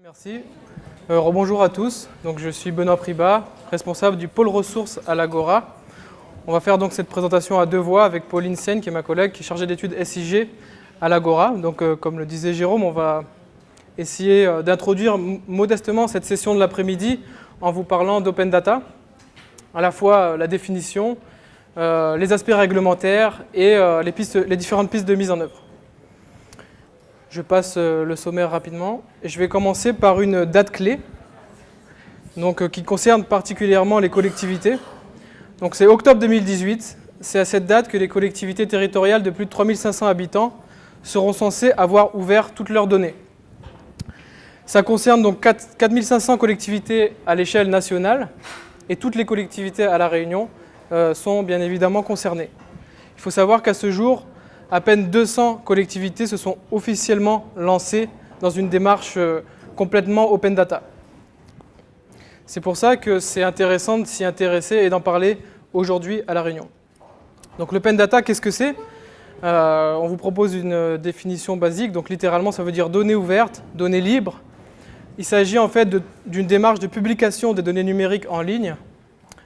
Merci. Rebonjour à tous. Donc, je suis Benoît Pribat, responsable du pôle ressources à l'Agora. On va faire donc cette présentation à deux voix avec Pauline Sen, qui est ma collègue, qui est chargée d'études SIG à l'Agora. Donc, comme le disait Jérôme, on va essayer d'introduire modestement cette session de l'après-midi en vous parlant d'open data, à la fois la définition, les aspects réglementaires et les différentes pistes de mise en œuvre. Je passe le sommaire rapidement et je vais commencer par une date clé donc, qui concerne particulièrement les collectivités. Donc, c'est octobre 2018. C'est à cette date que les collectivités territoriales de plus de 3500 habitants seront censées avoir ouvert toutes leurs données. Ça concerne donc 4500 collectivités à l'échelle nationale et toutes les collectivités à La Réunion sont bien évidemment concernées. Il faut savoir qu'à ce jour, à peine 200 collectivités se sont officiellement lancées dans une démarche complètement open data. C'est pour ça que c'est intéressant de s'y intéresser et d'en parler aujourd'hui à La Réunion. Donc l'open data, qu'est-ce que c'est ? On vous propose une définition basique, donc littéralement ça veut dire données ouvertes, données libres. Il s'agit en fait d'une démarche de publication des données numériques en ligne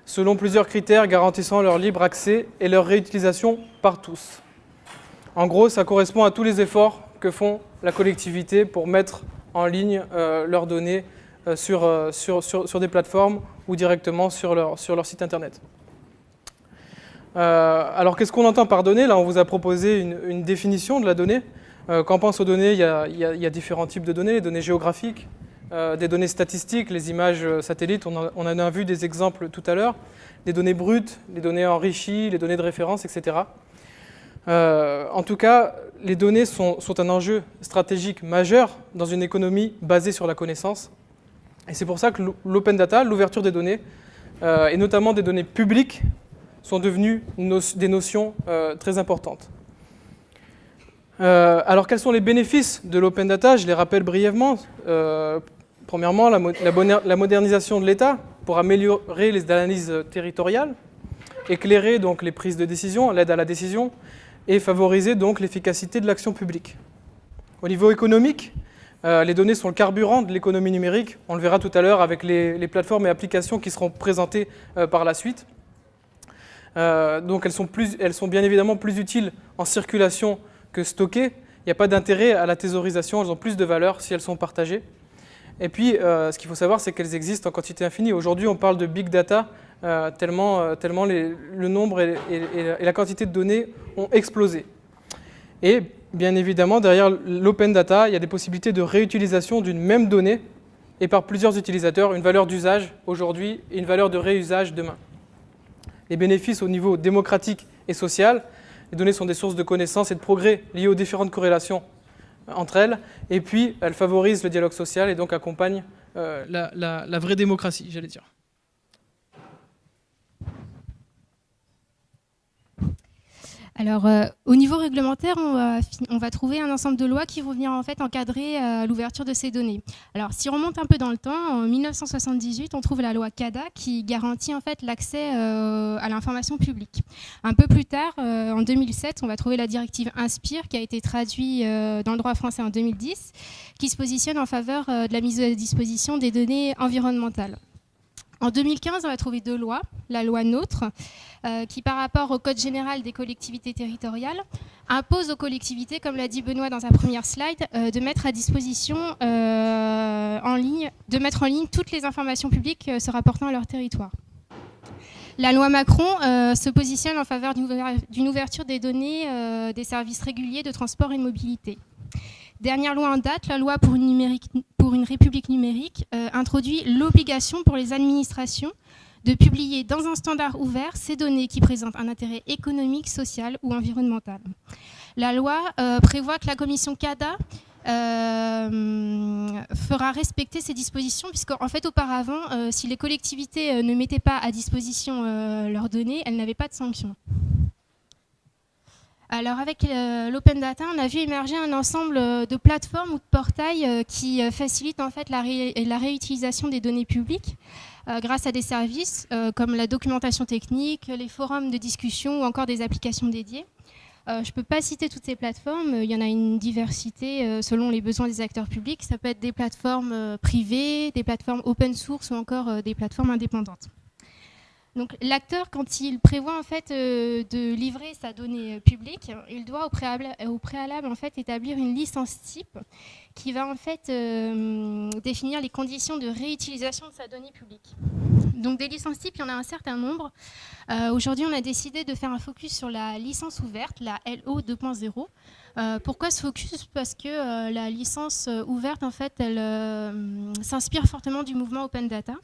selon plusieurs critères garantissant leur libre accès et leur réutilisation par tous. En gros, ça correspond à tous les efforts que font la collectivité pour mettre en ligne leurs données sur des plateformes ou directement sur leur site internet. Alors, qu'est-ce qu'on entend par données ? Là, on vous a proposé une définition de la donnée. Quand on pense aux données, il y a différents types de données, les données géographiques, des données statistiques, les images satellites, on en a vu des exemples tout à l'heure, les données brutes, les données enrichies, les données de référence, etc. En tout cas, les données sont un enjeu stratégique majeur dans une économie basée sur la connaissance. Et c'est pour ça que l'open data, l'ouverture des données, et notamment des données publiques, sont devenues des notions très importantes. Alors, quels sont les bénéfices de l'open data ? Je les rappelle brièvement. Premièrement, la modernisation de l'État pour améliorer les analyses territoriales, éclairer donc les prises de décision, l'aide à la décision, et favoriser donc l'efficacité de l'action publique. Au niveau économique, les données sont le carburant de l'économie numérique. On le verra tout à l'heure avec les plateformes et applications qui seront présentées par la suite. Donc elles sont bien évidemment plus utiles en circulation que stockées. Il n'y a pas d'intérêt à la thésaurisation, elles ont plus de valeur si elles sont partagées. Et puis, ce qu'il faut savoir, c'est qu'elles existent en quantité infinie. Aujourd'hui, on parle de big data, tellement le nombre et la quantité de données ont explosé. Et bien évidemment, derrière l'open data, il y a des possibilités de réutilisation d'une même donnée et par plusieurs utilisateurs, une valeur d'usage aujourd'hui et une valeur de réusage demain. Les bénéfices au niveau démocratique et social, les données sont des sources de connaissances et de progrès liées aux différentes corrélations entre elles, et puis elles favorisent le dialogue social et donc accompagnent la vraie démocratie, j'allais dire. Alors, au niveau réglementaire, on va trouver un ensemble de lois qui vont venir en fait encadrer l'ouverture de ces données. Alors, si on remonte un peu dans le temps, en 1978, on trouve la loi CADA qui garantit en fait l'accès à l'information publique. Un peu plus tard, en 2007, on va trouver la directive INSPIRE qui a été traduite dans le droit français en 2010, qui se positionne en faveur de la mise à disposition des données environnementales. En 2015, on va trouver deux lois. La loi NOTRe, qui par rapport au Code général des collectivités territoriales, impose aux collectivités, comme l'a dit Benoît dans sa première slide, de mettre à disposition en ligne toutes les informations publiques se rapportant à leur territoire. La loi Macron se positionne en faveur d'une ouverture des données des services réguliers de transport et de mobilité. Dernière loi en date, la loi pour une république numérique introduit l'obligation pour les administrations de publier dans un standard ouvert ces données qui présentent un intérêt économique, social ou environnemental. La loi prévoit que la commission CADA fera respecter ces dispositions, puisqu'en fait auparavant, si les collectivités ne mettaient pas à disposition leurs données, elles n'avaient pas de sanctions. Alors avec l'open data, on a vu émerger un ensemble de plateformes ou de portails qui facilitent en fait la réutilisation des données publiques grâce à des services comme la documentation technique, les forums de discussion ou encore des applications dédiées. Je ne peux pas citer toutes ces plateformes, il y en a une diversité selon les besoins des acteurs publics. Ça peut être des plateformes privées, des plateformes open source ou encore des plateformes indépendantes. Donc l'acteur, quand il prévoit en fait de livrer sa donnée publique, il doit au préalable en fait établir une licence type qui va en fait définir les conditions de réutilisation de sa donnée publique. Donc des licences types, il y en a un certain nombre. Aujourd'hui, on a décidé de faire un focus sur la licence ouverte, la LO 2.0. Pourquoi ce focus? Parce que la licence ouverte, en fait, elle s'inspire fortement du mouvement Open Data.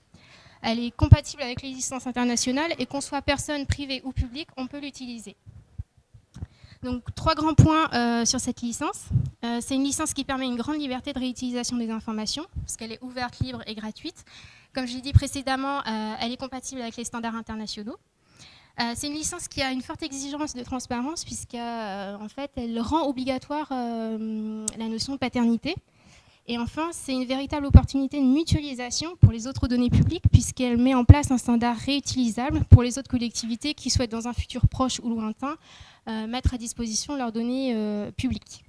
Elle est compatible avec les licences internationales et qu'on soit personne privée ou publique, on peut l'utiliser. Donc 3 grands points sur cette licence. C'est une licence qui permet une grande liberté de réutilisation des informations, parce qu'elle est ouverte, libre et gratuite. Comme je l'ai dit précédemment, elle est compatible avec les standards internationaux. C'est une licence qui a une forte exigence de transparence, puisqu'en fait, elle rend obligatoire la notion de paternité. Et enfin, c'est une véritable opportunité de mutualisation pour les autres données publiques, puisqu'elle met en place un standard réutilisable pour les autres collectivités qui souhaitent, dans un futur proche ou lointain, mettre à disposition leurs données publiques.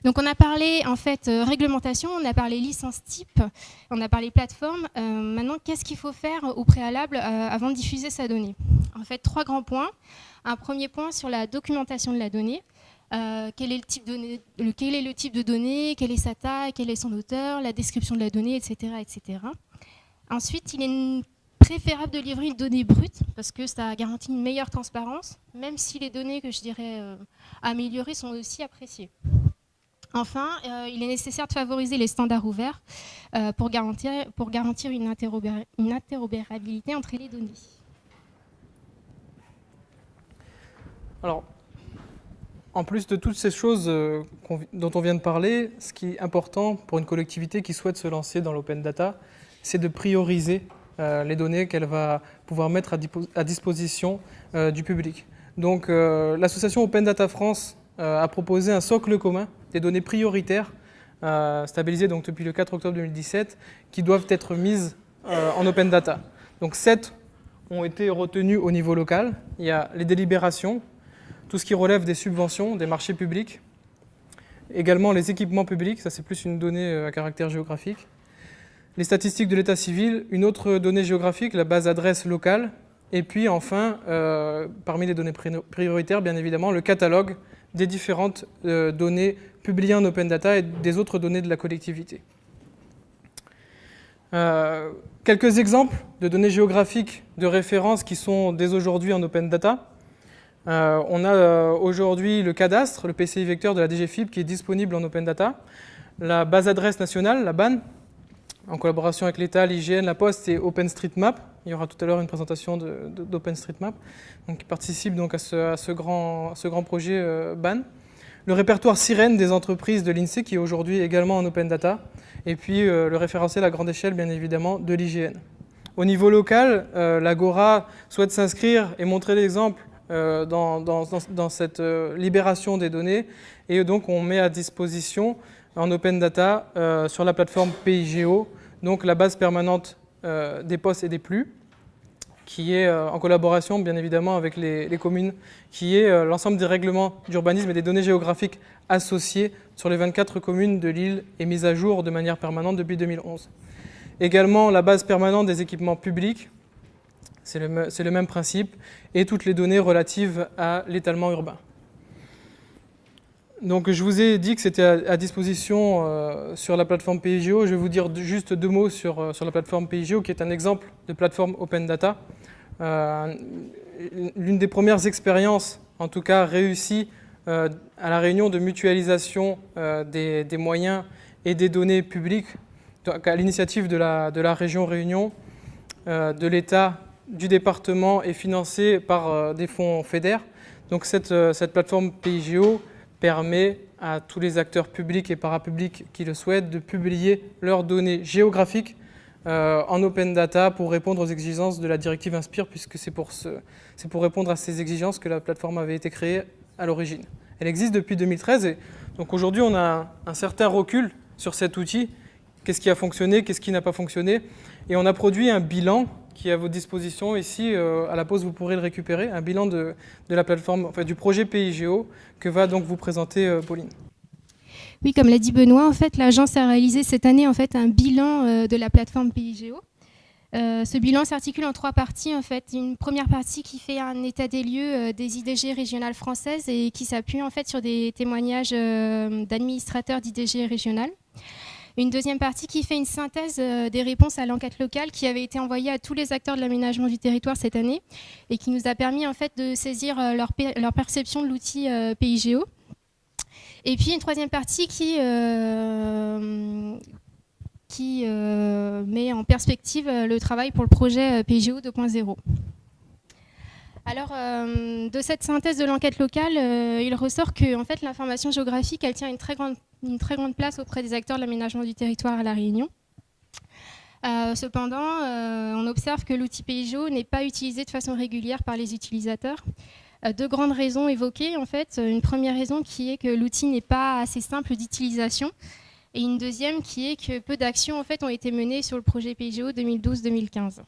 Donc on a parlé en fait réglementation, on a parlé licence type, on a parlé plateforme. Maintenant, qu'est-ce qu'il faut faire au préalable avant de diffuser sa donnée? En fait, 3 grands points. Un premier point sur la documentation de la donnée. Quel est le type de données, quelle est sa taille, quel est son auteur, la description de la donnée, etc. etc. Ensuite, il est préférable de livrer une donnée brute parce que ça garantit une meilleure transparence, même si les données que je dirais améliorées sont aussi appréciées. Enfin, il est nécessaire de favoriser les standards ouverts pour garantir une interopérabilité entre les données. Alors, en plus de toutes ces choses dont on vient de parler, ce qui est important pour une collectivité qui souhaite se lancer dans l'open data, c'est de prioriser les données qu'elle va pouvoir mettre à disposition du public. Donc l'association Open Data France a proposé un socle commun des données prioritaires stabilisées donc, depuis le 4 octobre 2017 qui doivent être mises en open data. Donc 7 ont été retenues au niveau local. Il y a les délibérations, tout ce qui relève des subventions, des marchés publics, également les équipements publics, ça c'est plus une donnée à caractère géographique, les statistiques de l'état civil, une autre donnée géographique, la base adresse locale, et puis enfin, parmi les données prioritaires, bien évidemment, le catalogue des différentes données publiées en open data et des autres données de la collectivité. Quelques exemples de données géographiques de référence qui sont dès aujourd'hui en open data. On a aujourd'hui le cadastre, le PCI vecteur de la DGFiP qui est disponible en open data, la base adresse nationale, la BAN, en collaboration avec l'État, l'IGN, la Poste et OpenStreetMap. Il y aura tout à l'heure une présentation d'OpenStreetMap qui participe donc à ce grand projet BAN. Le répertoire sirène des entreprises de l'INSEE qui est aujourd'hui également en open data. Et puis le référentiel à grande échelle, bien évidemment, de l'IGN. Au niveau local, l'Agora souhaite s'inscrire et montrer l'exemple dans cette libération des données. Et donc on met à disposition en open data sur la plateforme PIGO, donc la base permanente des postes et des flux, qui est en collaboration bien évidemment avec les communes, qui est l'ensemble des règlements d'urbanisme et des données géographiques associées sur les 24 communes de l'île et mise à jour de manière permanente depuis 2011. Également la base permanente des équipements publics, c'est le même principe, et toutes les données relatives à l'étalement urbain. Donc je vous ai dit que c'était à disposition sur la plateforme PIGO. Je vais vous dire juste 2 mots sur la plateforme PIGO, qui est un exemple de plateforme open data. L'une des premières expériences, en tout cas réussies, à La Réunion de mutualisation des moyens et des données publiques, à l'initiative de la région Réunion, de l'État, du département et financée par des fonds FEDER. Donc cette plateforme PIGO permet à tous les acteurs publics et parapublics qui le souhaitent de publier leurs données géographiques en open data pour répondre aux exigences de la directive Inspire, puisque c'est pour répondre à ces exigences que la plateforme avait été créée à l'origine. Elle existe depuis 2013 et donc aujourd'hui on a un certain recul sur cet outil qu'est-ce qui a fonctionné, qu'est-ce qui n'a pas fonctionné. Et on a produit un bilan qui est à votre disposition ici. À la pause, vous pourrez le récupérer, un bilan de la plateforme, enfin, du projet PIGO que va donc vous présenter Pauline. Oui, comme l'a dit Benoît, en fait, l'agence a réalisé cette année en fait, un bilan de la plateforme PIGO. Ce bilan s'articule en 3 parties. En fait. Une première partie qui fait un état des lieux des IDG régionales françaises et qui s'appuie en fait, sur des témoignages d'administrateurs d'IDG régionales. Une deuxième partie qui fait une synthèse des réponses à l'enquête locale qui avait été envoyée à tous les acteurs de l'aménagement du territoire cette année et qui nous a permis en fait, de saisir leur perception de l'outil PIGO. Et puis une troisième partie qui met en perspective le travail pour le projet PIGO 2.0. Alors, de cette synthèse de l'enquête locale, il ressort que en fait, l'information géographique elle tient une très grande place auprès des acteurs de l'aménagement du territoire à La Réunion. Cependant, on observe que l'outil PIGO n'est pas utilisé de façon régulière par les utilisateurs. 2 grandes raisons évoquées. En fait. Une première raison qui est que l'outil n'est pas assez simple d'utilisation. Et une deuxième qui est que peu d'actions en fait, ont été menées sur le projet PIGO 2012-2015.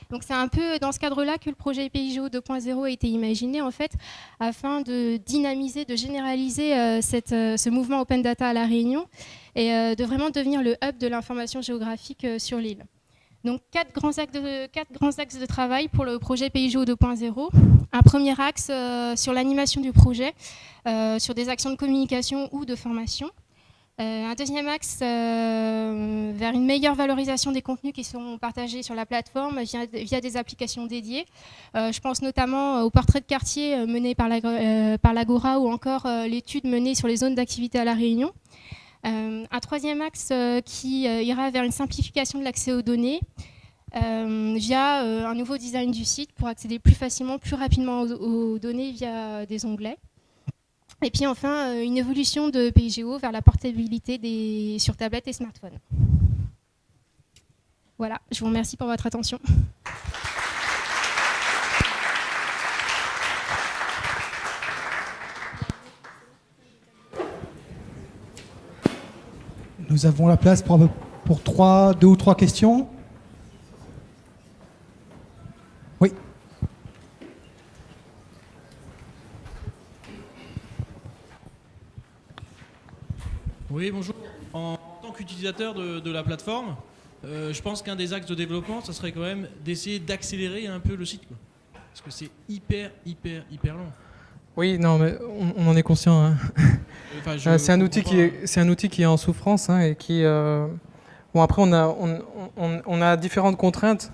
Donc c'est un peu dans ce cadre-là que le projet PIGO 2.0 a été imaginé en fait, afin de dynamiser, de généraliser ce mouvement Open Data à La Réunion et de vraiment devenir le hub de l'information géographique sur l'île. Donc 4 grands axes de travail pour le projet PIGO 2.0. Un premier axe sur l'animation du projet, sur des actions de communication ou de formation. Un deuxième axe vers une meilleure valorisation des contenus qui sont partagés sur la plateforme via des applications dédiées. Je pense notamment au portrait de quartier mené par l'Agora ou encore l'étude menée sur les zones d'activité à La Réunion. Un troisième axe qui ira vers une simplification de l'accès aux données via un nouveau design du site pour accéder plus facilement, plus rapidement aux données via des onglets. Et puis enfin, une évolution de PIGO vers la portabilité sur tablettes et smartphones. Voilà, je vous remercie pour votre attention. Nous avons la place pour 2 ou 3 questions. Oui. Oui, bonjour. En tant qu'utilisateur de la plateforme, je pense qu'un des axes de développement, ça serait quand même d'essayer d'accélérer un peu le site, quoi. Parce que c'est hyper long. Oui, non, mais on en est conscient. Hein. Enfin, c'est un outil qui est en souffrance hein, et qui. Bon, après, on a différentes contraintes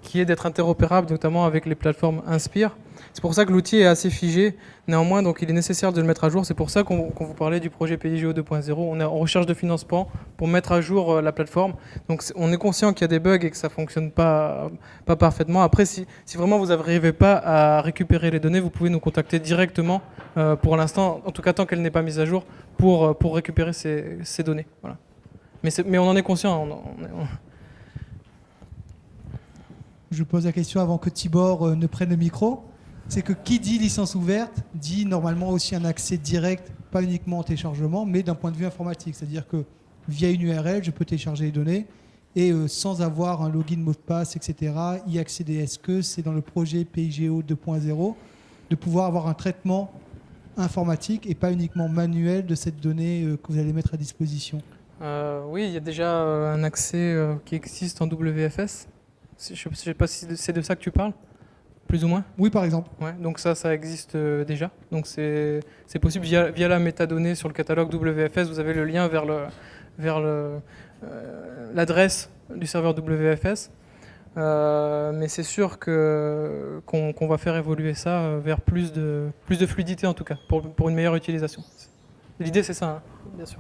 qui est d'être interopérable, notamment avec les plateformes Inspire. C'est pour ça que l'outil est assez figé. Néanmoins, donc, il est nécessaire de le mettre à jour. C'est pour ça qu'on vous parlait du projet PIGO 2.0. On est en recherche de financement pour mettre à jour la plateforme. Donc, on est conscient qu'il y a des bugs et que ça ne fonctionne pas parfaitement. Après, si vraiment vous n'arrivez pas à récupérer les données, vous pouvez nous contacter directement pour l'instant, en tout cas tant qu'elle n'est pas mise à jour, pour récupérer ces données. Voilà. Mais on en est conscient. Je pose la question avant que Tibor ne prenne le micro. C'est que qui dit licence ouverte dit normalement aussi un accès direct, pas uniquement en téléchargement, mais d'un point de vue informatique. C'est-à-dire que via une URL, je peux télécharger les données et sans avoir un login, mot de passe, etc., y accéder. Est-ce que c'est dans le projet PIGO 2.0 de pouvoir avoir un traitement informatique et pas uniquement manuel de cette donnée que vous allez mettre à disposition? Oui, il y a déjà un accès qui existe en WFS. Je ne sais pas si c'est de ça que tu parles. Plus ou moins? Oui, par exemple. Ouais, donc ça existe déjà. Donc c'est possible via la métadonnée sur le catalogue WFS. Vous avez le lien vers l'adresse du serveur WFS. Mais c'est sûr qu'on va faire évoluer ça vers plus de fluidité en tout cas, pour une meilleure utilisation. L'idée c'est ça, hein, bien sûr.